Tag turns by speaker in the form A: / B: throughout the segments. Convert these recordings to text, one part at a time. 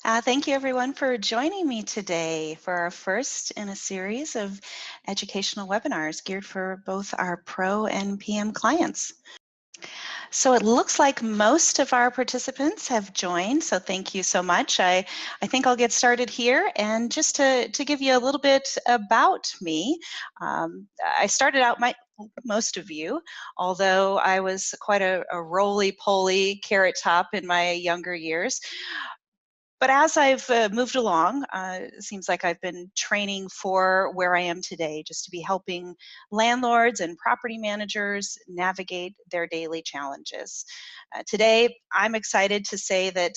A: Thank you everyone for joining me today for our first in a series of educational webinars geared for both our Pro and PM clients. So it looks like most of our participants have joined, so thank you so much. I think I'll get started here, and just to give you a little bit about me, I started out most of you, although I was quite a roly-poly carrot top in my younger years. But as I've moved along, it seems like I've been training for where I am today, just to be helping landlords and property managers navigate their daily challenges. Today, I'm excited to say that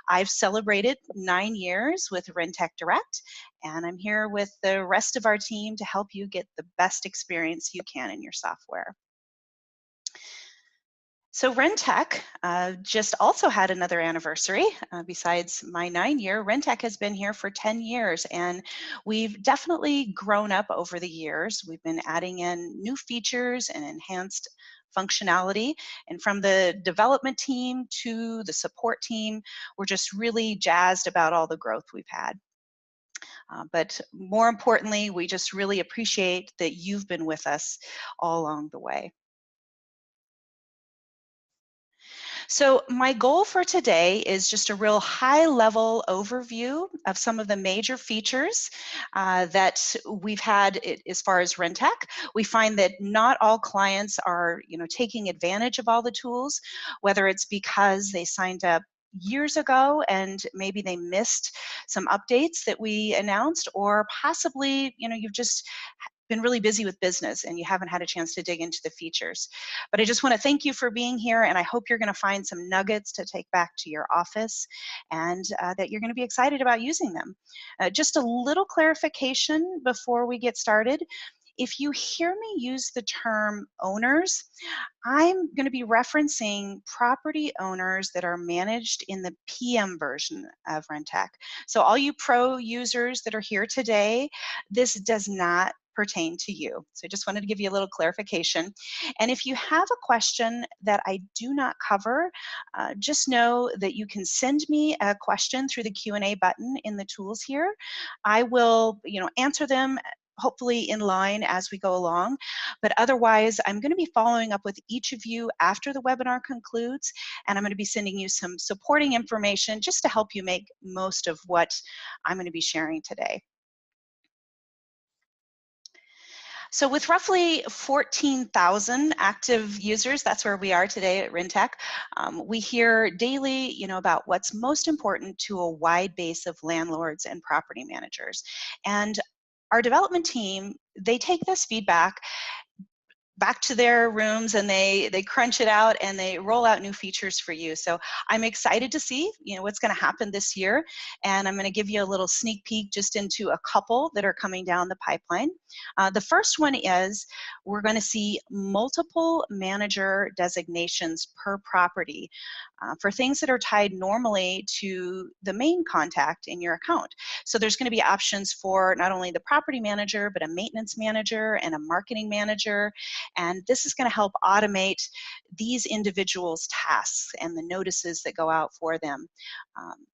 A: I've celebrated 9 years with Rentec Direct, and I'm here with the rest of our team to help you get the best experience you can in your software. So Rentec just also had another anniversary. Besides my 9-year, Rentec has been here for 10 years, and we've definitely grown up over the years. We've been adding in new features and enhanced functionality. And from the development team to the support team, we're just really jazzed about all the growth we've had. But more importantly, we just really appreciate that you've been with us all along the way. So my goal for today is just a real high-level overview of some of the major features that we've had as far as Rentec. We find that not all clients are, taking advantage of all the tools, whether it's because they signed up years ago and maybe they missed some updates that we announced, or possibly, you've just been really busy with business and you haven't had a chance to dig into the features. But I just want to thank you for being here, and I hope you're going to find some nuggets to take back to your office, and that you're going to be excited about using them. Just a little clarification before we get started. If you hear me use the term owners, I'm going to be referencing property owners that are managed in the PM version of Rentec. So all you pro users that are here today, this does not pertain to you. So I just wanted to give you a little clarification. And if you have a question that I do not cover, just know that you can send me a question through the Q&A button in the tools here. I will, answer them hopefully in line as we go along. But otherwise, I'm going to be following up with each of you after the webinar concludes, and I'm going to be sending you some supporting information just to help you make most of what I'm going to be sharing today. So with roughly 14,000 active users, that's where we are today at Rentec. We hear daily, about what's most important to a wide base of landlords and property managers. And our development team, they take this feedback back to their rooms and they crunch it out and they roll out new features for you. So I'm excited to see what's going to happen this year, and I'm going to give you a little sneak peek just into a couple that are coming down the pipeline. The first one is we're going to see multiple manager designations per property for things that are tied normally to the main contact in your account. So there's going to be options for not only the property manager, but a maintenance manager and a marketing manager. And this is going to help automate these individuals' tasks and the notices that go out for them.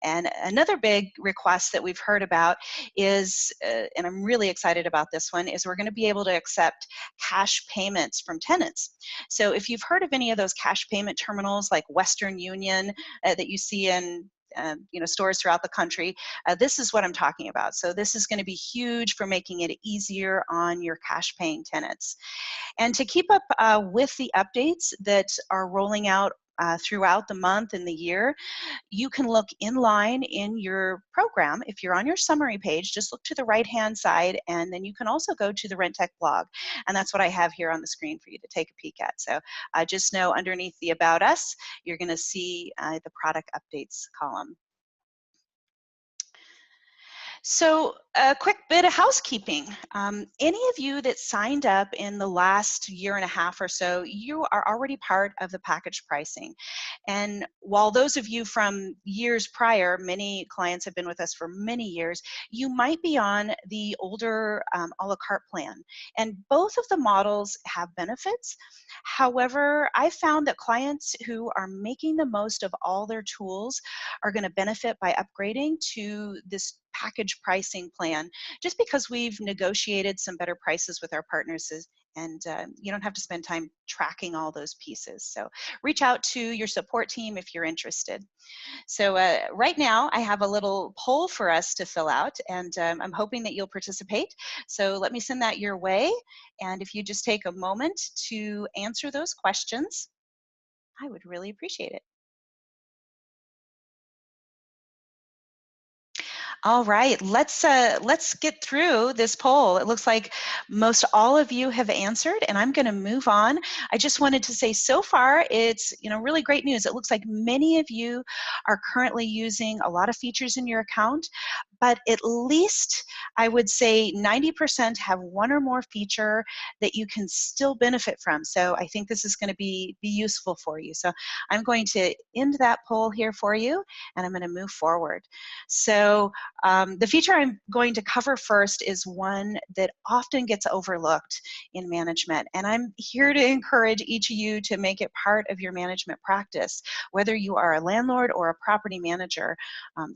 A: And another big request that we've heard about is, and I'm really excited about this one, is we're going to be able to accept cash payments from tenants. So if you've heard of any of those cash payment terminals like Western Union that you see in stores throughout the country, this is what I'm talking about. So this is going to be huge for making it easier on your cash paying tenants. And to keep up with the updates that are rolling out throughout the month and the year, you can look in line in your program. If you're on your summary page, just look to the right-hand side, and then you can also go to the Rentec blog. And that's what I have here on the screen for you to take a peek at. So just know underneath the About Us, you're going to see the product updates column. So, a quick bit of housekeeping. Any of you that signed up in the last year and a half or so, you are already part of the package pricing. And while those of you from years prior, many clients have been with us for many years, you might be on the older a la carte plan. And both of the models have benefits. However, I found that clients who are making the most of all their tools are going to benefit by upgrading to this package pricing plan, just because we've negotiated some better prices with our partners and you don't have to spend time tracking all those pieces. So reach out to your support team if you're interested. So right now I have a little poll for us to fill out, and I'm hoping that you'll participate. So let me send that your way. And if you just take a moment to answer those questions, I would really appreciate it. All right, let's get through this poll. It looks like most all of you have answered, and I'm going to move on. I just wanted to say, so far, it's really great news. It looks like many of you are currently using a lot of features in your account, but at least I would say 90% have one or more feature that you can still benefit from. So I think this is going to be useful for you. So I'm going to end that poll here for you, and I'm going to move forward. So the feature I'm going to cover first is one that often gets overlooked in management, and I'm here to encourage each of you to make it part of your management practice. Whether you are a landlord or a property manager,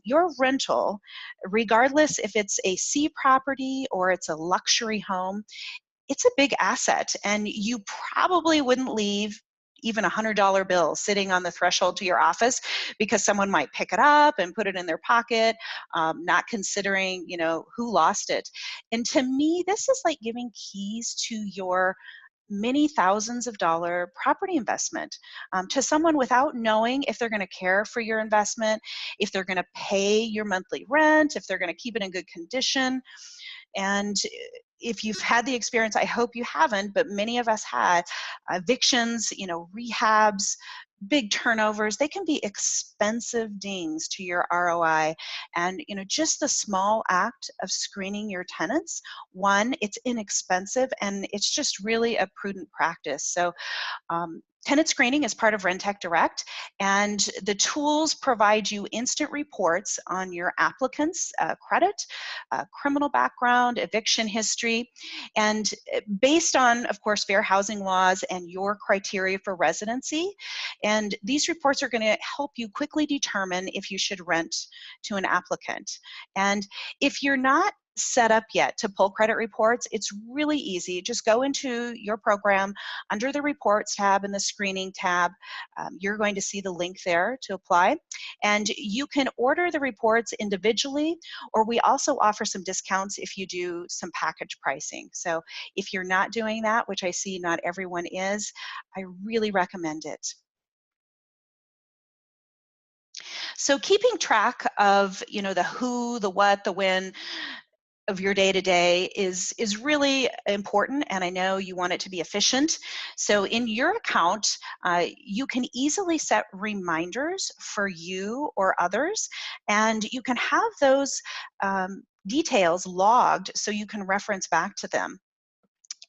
A: your rental, regardless if it's a C property or it's a luxury home, it's a big asset, and you probably wouldn't leave even a $100 bill sitting on the threshold to your office, because someone might pick it up and put it in their pocket, not considering who lost it. And to me, this is like giving keys to your many thousands of dollar property investment to someone without knowing if they're going to care for your investment, if they're going to pay your monthly rent, if they're going to keep it in good condition. And if you've had the experience, I hope you haven't, but many of us had evictions, rehabs, big turnovers. They can be expensive dings to your ROI. And just the small act of screening your tenants, one, it's inexpensive, and it's just really a prudent practice. So tenant screening is part of Rentec Direct, and the tools provide you instant reports on your applicant's credit, criminal background, eviction history, and based on, of course, fair housing laws and your criteria for residency. And these reports are going to help you quickly determine if you should rent to an applicant. And if you're not set up yet to pull credit reports, it's really easy. Just go into your program under the reports tab and the screening tab. You're going to see the link there to apply, and you can order the reports individually, or we also offer some discounts if you do some package pricing. So if you're not doing that, which I see not everyone is, I really recommend it. So keeping track of the who, the what, the when of your day-to-day is really important, and I know you want it to be efficient. So in your account, you can easily set reminders for you or others, and you can have those details logged so you can reference back to them.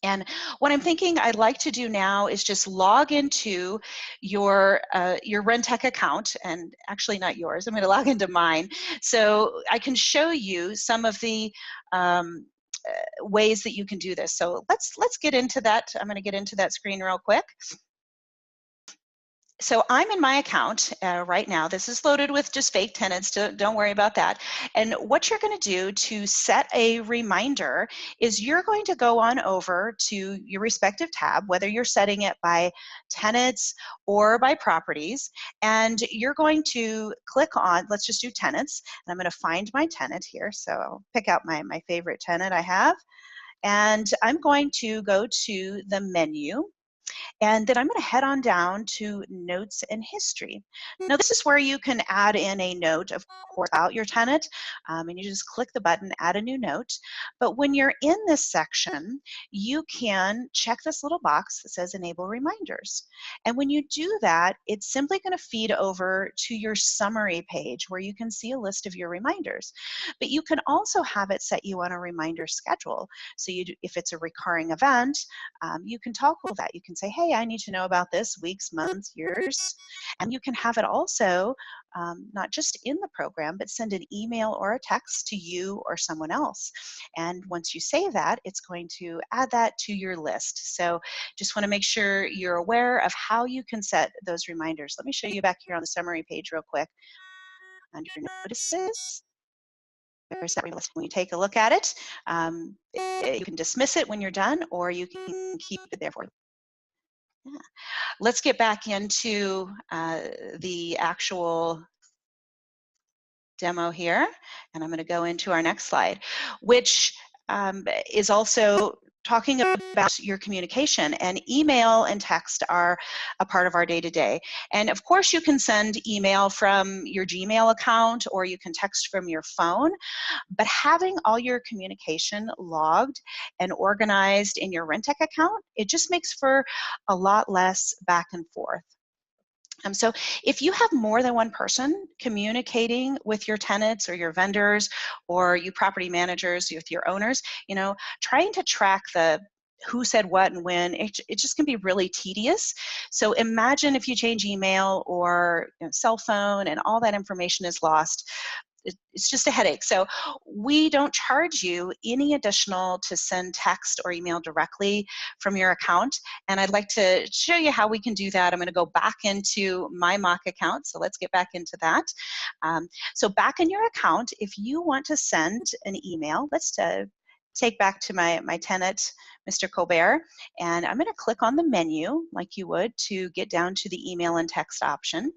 A: And what I'm thinking I'd like to do now is just log into your Rentec account, and actually not yours. I'm going to log into mine, so I can show you some of the ways that you can do this. So let's get into that. I'm going to get into that screen real quick. So I'm in my account right now. This is loaded with just fake tenants. Don't worry about that. And what you're going to do to set a reminder is you're going to go on over to your respective tab, whether you're setting it by tenants or by properties, and you're going to click on, let's just do tenants, and I'm going to find my tenant here. So I'll pick out my favorite tenant I have, and I'm going to go to the menu. And then I'm going to head on down to Notes and History. Now, this is where you can add in a note, of course, about your tenant, and you just click the button, Add a New Note. But when you're in this section, you can check this little box that says Enable Reminders. And when you do that, it's simply going to feed over to your summary page where you can see a list of your reminders. But you can also have it set you on a reminder schedule. So if it's a recurring event, you can toggle that. You can say, hey, I need to know about this weeks, months, years. And you can have it also not just in the program, but send an email or a text to you or someone else. And once you save that, it's going to add that to your list. So just want to make sure you're aware of how you can set those reminders. Let me show you back here on the summary page real quick. Under Notices, there's that list. When you take a look at it, you can dismiss it when you're done, or you can keep it there for you. Yeah. Let's get back into the actual demo here, and I'm going to go into our next slide, which is also talking about your communication. And email and text are a part of our day-to-day. And of course, you can send email from your Gmail account, or you can text from your phone. But having all your communication logged and organized in your Rentec account, it just makes for a lot less back and forth. So if you have more than one person communicating with your tenants or your vendors or you property managers with your owners, trying to track the who said what and when, it just can be really tedious. So imagine if you change email or cell phone and all that information is lost. It's just a headache. So we don't charge you any additional to send text or email directly from your account. And I'd like to show you how we can do that. I'm going to go back into my mock account. So let's get back into that. So back in your account, if you want to send an email, let's take back to my tenant, Mr. Colbert, and I'm going to click on the menu like you would to get down to the email and text option.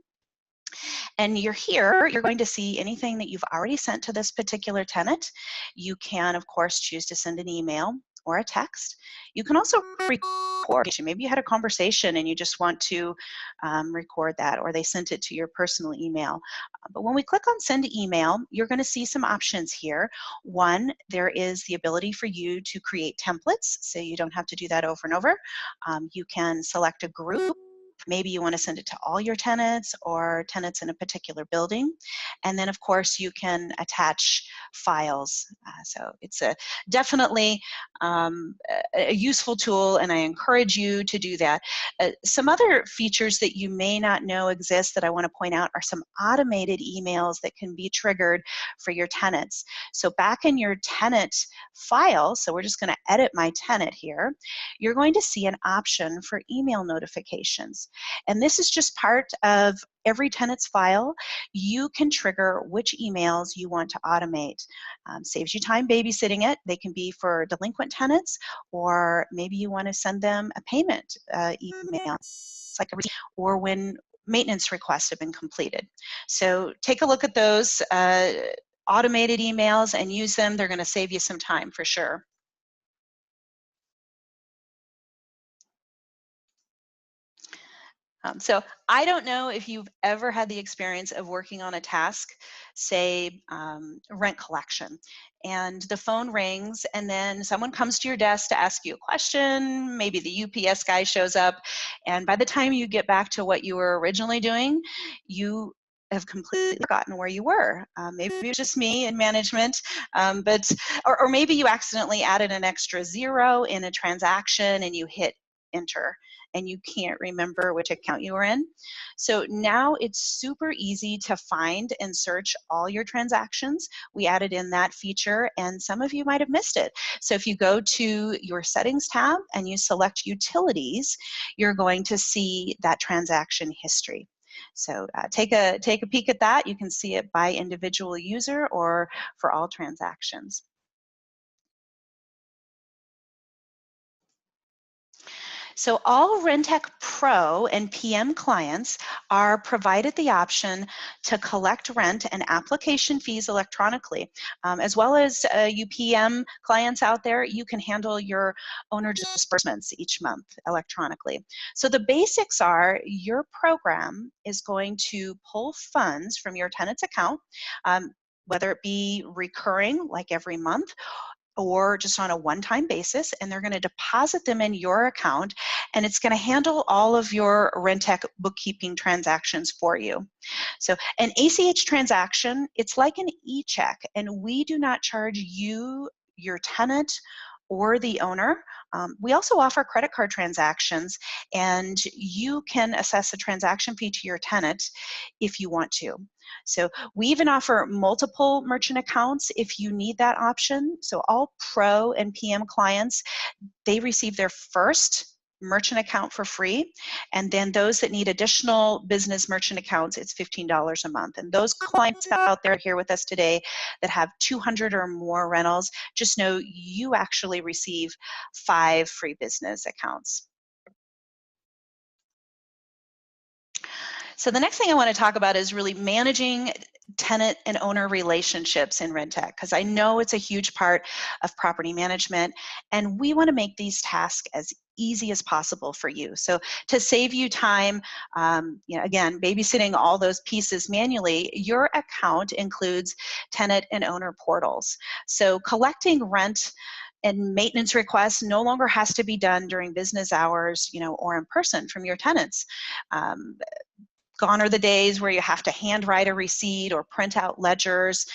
A: And you're going to see anything that you've already sent to this particular tenant. You can, of course, choose to send an email or a text. You can also record. Maybe you had a conversation and you just want to record that, or they sent it to your personal email. But when we click on Send Email, you're going to see some options here. One, there is the ability for you to create templates, so you don't have to do that over and over. You can select a group. Maybe you want to send it to all your tenants or tenants in a particular building. And then, of course, you can attach files. So it's definitely a useful tool, and I encourage you to do that. Some other features that you may not know exist that I want to point out are some automated emails that can be triggered for your tenants. So back in your tenant file, so we're just going to edit my tenant here, you're going to see an option for email notifications. And this is just part of every tenant's file. You can trigger which emails you want to automate. Saves you time babysitting it. They can be for delinquent tenants, or maybe you want to send them a payment email. It's like a receipt, or when maintenance requests have been completed. So take a look at those automated emails and use them. They're going to save you some time for sure. So I don't know if you've ever had the experience of working on a task, say rent collection, and the phone rings and then someone comes to your desk to ask you a question, maybe the UPS guy shows up, and by the time you get back to what you were originally doing, you have completely forgotten where you were. Maybe it was just me in management, or maybe you accidentally added an extra zero in a transaction and you hit enter, and you can't remember which account you were in. So now it's super easy to find and search all your transactions. We added in that feature, and some of you might have missed it. So if you go to your settings tab and you select utilities, you're going to see that transaction history. So take a peek at that. You can see it by individual user or for all transactions. So all Rentec Pro and PM clients are provided the option to collect rent and application fees electronically. As well as you PM clients out there, you can handle your owner disbursements each month electronically. So the basics are your program is going to pull funds from your tenant's account, whether it be recurring like every month or just on a one-time basis, and they're going to deposit them in your account, and it's going to handle all of your Rentec bookkeeping transactions for you. So an ACH transaction, it's like an e-check, and we do not charge you, your tenant, or the owner. We also offer credit card transactions, and you can assess a transaction fee to your tenant if you want to. So we even offer multiple merchant accounts if you need that option. So all Pro and PM clients, they receive their first merchant account for free, and then those that need additional business merchant accounts, it's $15 a month. And those clients out there here with us today that have 200 or more rentals, just know you actually receive 5 free business accounts. So the next thing I want to talk about is really managing tenant and owner relationships in Rentec, because I know it's a huge part of property management, and we want to make these tasks as easy as possible for you. So to save you time, again, babysitting all those pieces manually, your account includes tenant and owner portals. So collecting rent and maintenance requests no longer has to be done during business hours, or in person from your tenants. Gone are the days where you have to handwrite a receipt or print out ledgers,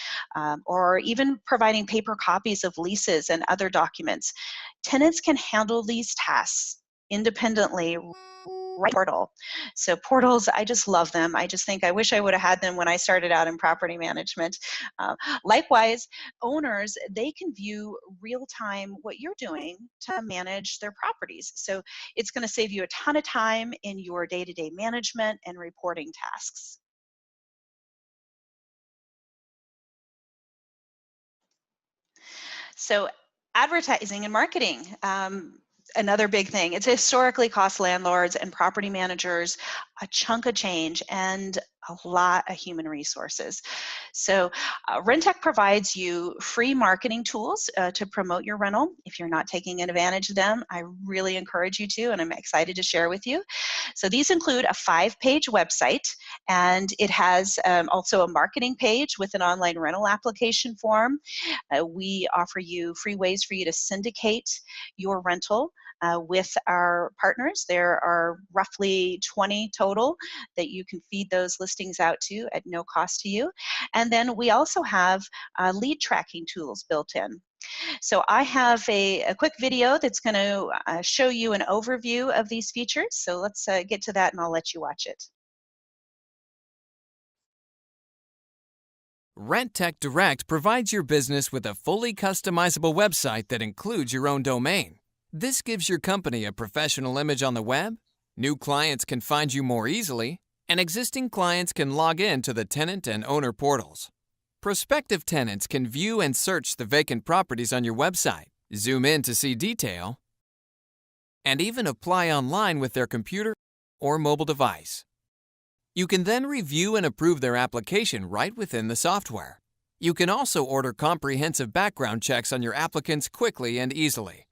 A: or even providing paper copies of leases and other documents. Tenants can handle these tasks independently right portal. So portals, I just love them. I just think I wish I would have had them when I started out in property management. Likewise, owners, they can view real time what you're doing to manage their properties. So it's going to save you a ton of time in your day-to-day management and reporting tasks. So advertising and marketing, another big thing. It's historically cost landlords and property managers a chunk of change and a lot of human resources. So Rentec provides you free marketing tools to promote your rental. If you're not taking advantage of them, I really encourage you to, and I'm excited to share with you. So these include a 5-page website, and it has also a marketing page with an online rental application form. We offer you free ways for you to syndicate your rental with our partners. There are roughly 20 total that you can feed those listings out to at no cost to you. And then we also have lead tracking tools built in. So I have a quick video that's going to show you an overview of these features. So let's get to that, and I'll let you watch it.
B: Rentec Direct provides your business with a fully customizable website that includes your own domain. This gives your company a professional image on the web, new clients can find you more easily, and existing clients can log in to the tenant and owner portals. Prospective tenants can view and search the vacant properties on your website, zoom in to see detail, and even apply online with their computer or mobile device. You can then review and approve their application right within the software. You can also order comprehensive background checks on your applicants quickly and easily.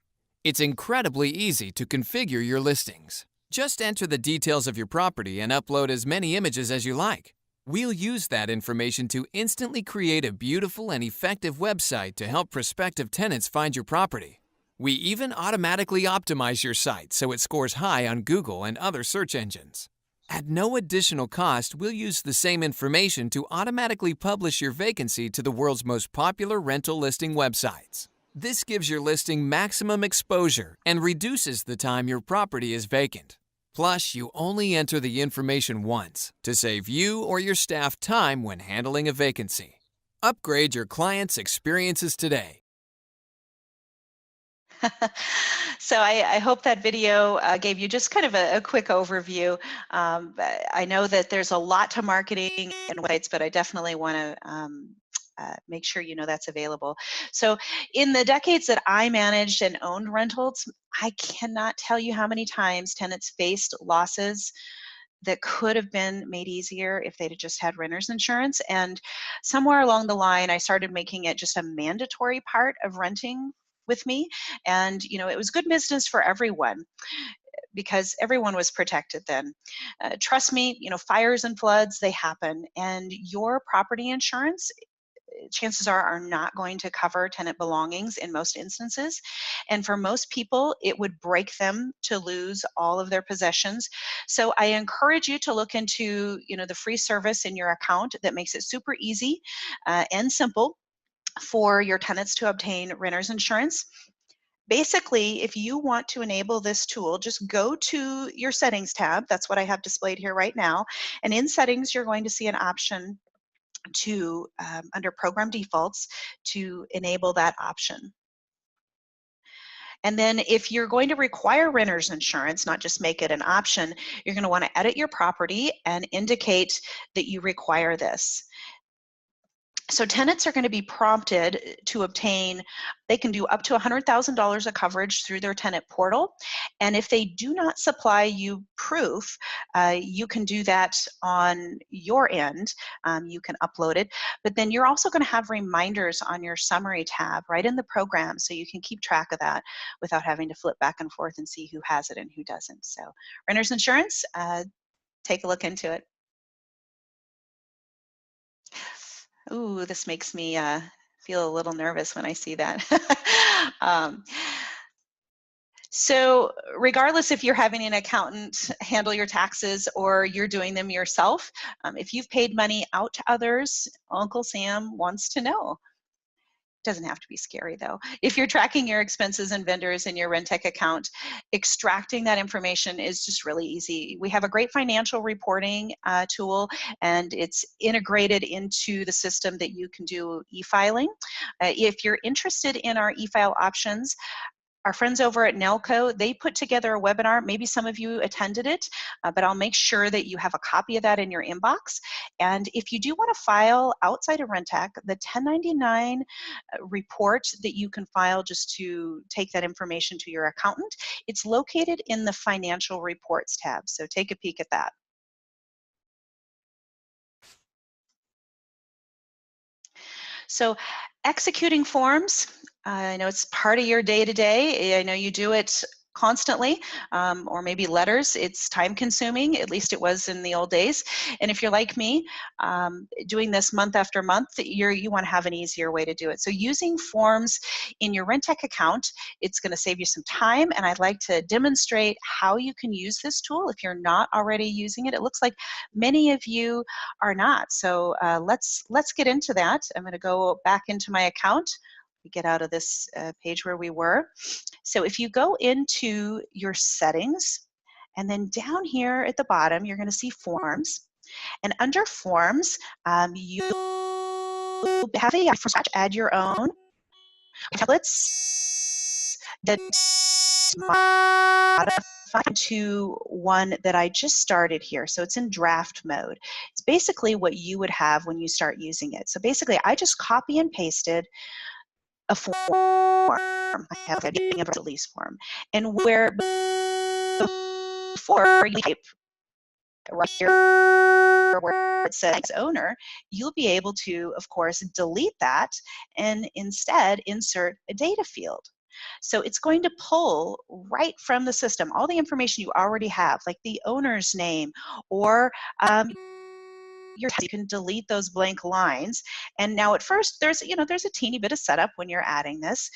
B: It's incredibly easy to configure your listings. Just enter the details of your property and upload as many images as you like. We'll use that information to instantly create a beautiful and effective website to help prospective tenants find your property. We even automatically optimize your site so it scores high on Google and other search engines. At no additional cost, we'll use the same information to automatically publish your vacancy to the world's most popular rental listing websites. This gives your listing maximum exposure and reduces the time your property is vacant. Plus, you only enter the information once to save you or your staff time when handling a vacancy. Upgrade your clients' experiences today.
A: So I hope that video gave you just kind of a quick overview. I know that there's a lot to marketing and websites, but I definitely want to make sure you know that's available. So in the decades that I managed and owned rentals, I cannot tell you how many times tenants faced losses that could have been made easier if they'd have just had renter's insurance. And somewhere along the line, I started making it just a mandatory part of renting with me. And, it was good business for everyone because everyone was protected then. Trust me, fires and floods, they happen. And your property insurance, chances are not going to cover tenant belongings in most instances. And for most people, it would break them to lose all of their possessions. So I encourage you to look into, the free service in your account that makes it super easy and simple for your tenants to obtain renter's insurance. Basically, if you want to enable this tool, just go to your settings tab. That's what I have displayed here right now. And in settings, you're going to see an option to under program defaults to enable that option. And then if you're going to require renter's insurance, not just make it an option, you're going to want to edit your property and indicate that you require this. So tenants are going to be prompted to obtain, they can do up to $100,000 of coverage through their tenant portal. And if they do not supply you proof, you can do that on your end. You can upload it. But then you're also going to have reminders on your summary tab right in the program, so you can keep track of that without having to flip back and forth and see who has it and who doesn't. So renter's insurance, take a look into it. Ooh, this makes me feel a little nervous when I see that. So regardless if you're having an accountant handle your taxes or you're doing them yourself, if you've paid money out to others, Uncle Sam wants to know. Doesn't have to be scary though. If you're tracking your expenses and vendors in your Rentec account, extracting that information is just really easy. We have a great financial reporting tool, and it's integrated into the system that you can do e-filing. If you're interested in our e-file options, our friends over at Nelco, they put together a webinar. Maybe some of you attended it, but I'll make sure that you have a copy of that in your inbox. And if you do want to file outside of Rentec, the 1099 report that you can file just to take that information to your accountant, it's located in the Financial Reports tab. So take a peek at that. So executing forms, I know it's part of your day-to-day. I know you do it constantly, or maybe letters. It's time consuming, at least it was in the old days. And if you're like me, doing this month after month, you want to have an easier way to do it. So using forms in your Rentec account, it's going to save you some time, and I'd like to demonstrate how you can use this tool if you're not already using it. It looks like many of you are not. So let's get into that. I'm going to go back into my account. We get out of this page where we were. So if you go into your settings, and then down here at the bottom, you're going to see forms. And under forms, you have a from scratch, add your own templates that modify to one that I just started here. So it's in draft mode. It's basically what you would have when you start using it. So basically, I just copy and pasted a form. I have a release form. And where before you type right here where it says owner, you'll be able to, of course, delete that and instead insert a data field. So it's going to pull right from the system all the information you already have, like the owner's name or you can delete those blank lines. And now at first there's a teeny bit of setup when you're adding this,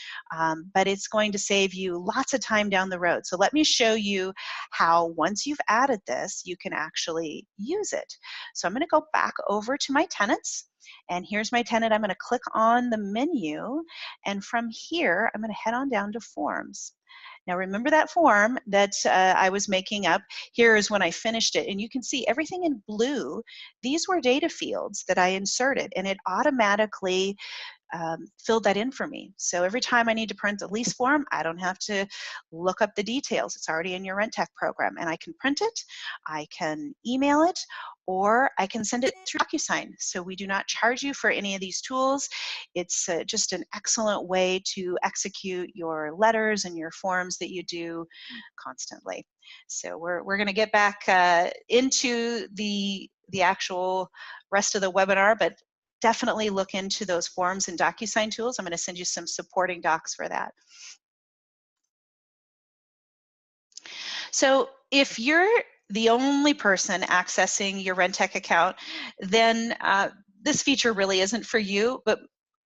A: but it's going to save you lots of time down the road. So let me show you how once you've added this, you can actually use it. So I'm going to go back over to my tenants. And here's my tenant. I'm going to click on the menu. And from here, I'm going to head on down to forms. Now remember that form that I was making up? Here is when I finished it, and you can see everything in blue. These were data fields that I inserted, and it automatically filled that in for me. So every time I need to print a lease form, I don't have to look up the details. It's already in your Rentec program, and I can print it, I can email it, or I can send it through Docusign. So we do not charge you for any of these tools. It's just an excellent way to execute your letters and your forms that you do constantly. So we're going to get back into the actual rest of the webinar, but definitely look into those forms and Docusign tools. I'm going to send you some supporting docs for that. So if you're the only person accessing your Rentec account, then this feature really isn't for you, but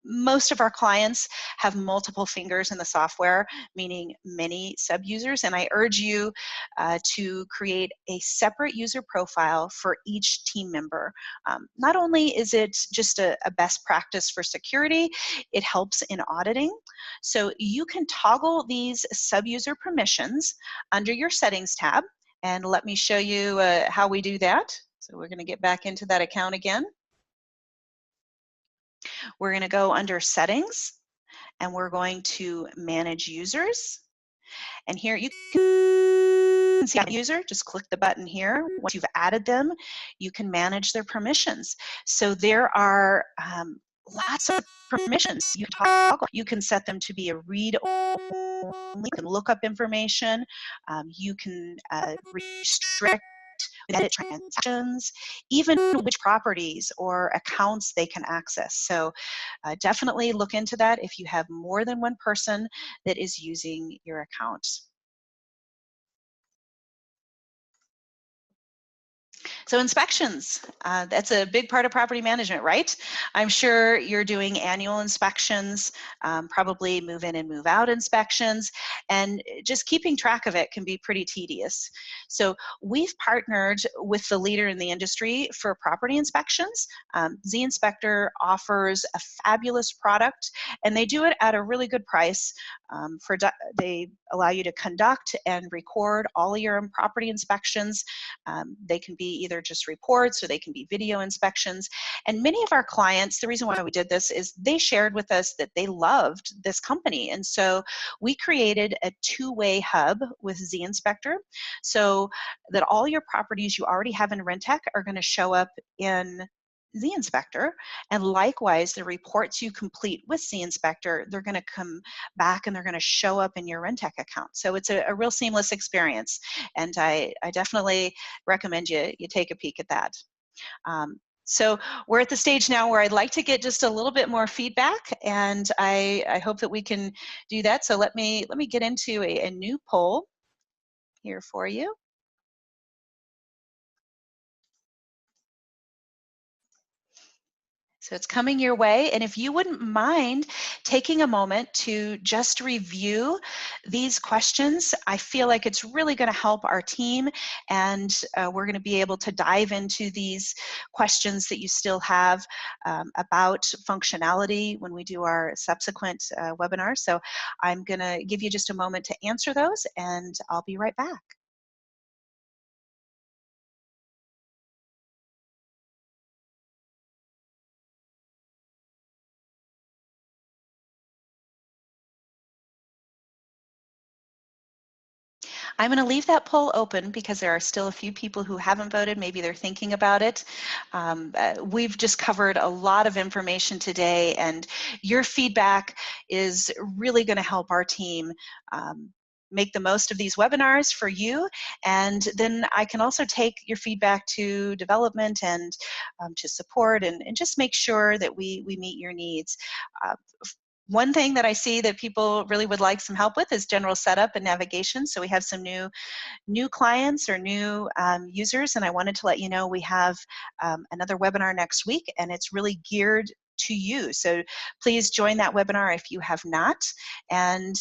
A: most of our clients have multiple fingers in the software, meaning many sub-users, and I urge you to create a separate user profile for each team member. Not only is it just a best practice for security, it helps in auditing. So you can toggle these sub-user permissions under your settings tab, and let me show you how we do that. So we're going to get back into that account again. We're going to go under settings and we're going to manage users. And here you can see a user, just click the button here. Once you've added them, you can manage their permissions. So there are lots of permissions you can toggle. You can set them to be a read only, you can look up information, you can restrict edit transactions, even which properties or accounts they can access. So definitely look into that if you have more than one person that is using your account. So inspections, that's a big part of property management, right? I'm sure you're doing annual inspections, probably move in and move out inspections, and just keeping track of it can be pretty tedious. So we've partnered with the leader in the industry for property inspections. Z-Inspector offers a fabulous product, and they do it at a really good price. They allow you to conduct and record all of your property inspections. They can be either just reports or they can be video inspections. And many of our clients, the reason why we did this is they shared with us that they loved this company. And so we created a two-way hub with Z-Inspector so that all your properties you already have in Rentec are going to show up in Z-Inspector, and likewise the reports you complete with Z-Inspector, they're going to come back and they're going to show up in your Rentec account. So it's a real seamless experience, and I definitely recommend you take a peek at that. So we're at the stage now where I'd like to get just a little bit more feedback, and I hope that we can do that. So let me get into a new poll here for you. So it's coming your way, and if you wouldn't mind taking a moment to just review these questions, I feel like it's really going to help our team, and we're going to be able to dive into these questions that you still have about functionality when we do our subsequent webinars. So I'm going to give you just a moment to answer those, and I'll be right back. I'm going to leave that poll open because there are still a few people who haven't voted. Maybe they're thinking about it. We've just covered a lot of information today, and your feedback is really going to help our team make the most of these webinars for you. And then I can also take your feedback to development and to support and just make sure that we meet your needs. One thing that I see that people really would like some help with is general setup and navigation. So we have some new clients or new users, and I wanted to let you know we have another webinar next week, and it's really geared to you. So please join that webinar if you have not. And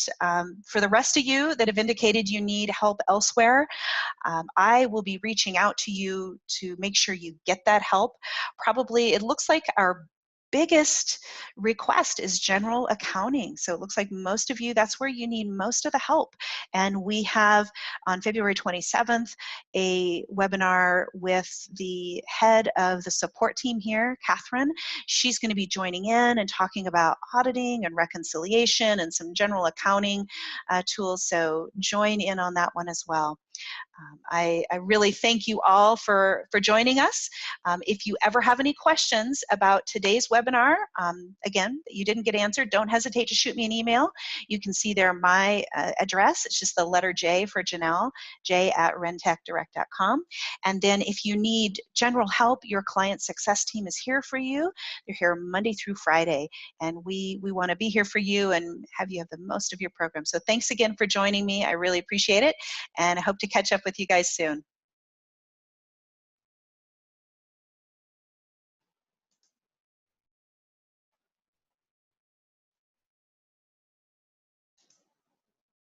A: for the rest of you that have indicated you need help elsewhere, I will be reaching out to you to make sure you get that help. Probably, it looks like our biggest request is general accounting. So it looks like most of you, that's where you need most of the help. And we have on February 27th a webinar with the head of the support team here, Catherine. She's going to be joining in and talking about auditing and reconciliation and some general accounting tools. So join in on that one as well. I really thank you all for joining us. If you ever have any questions about today's webinar, again, that you didn't get answered, don't hesitate to shoot me an email. You can see there my address. It's just the letter J for Janell, j@rentecdirect.com. And then if you need general help, your client success team is here for you. They're here Monday through Friday, and we want to be here for you and have you have the most of your program. So thanks again for joining me. I really appreciate it, and I hope to catch up with you guys soon.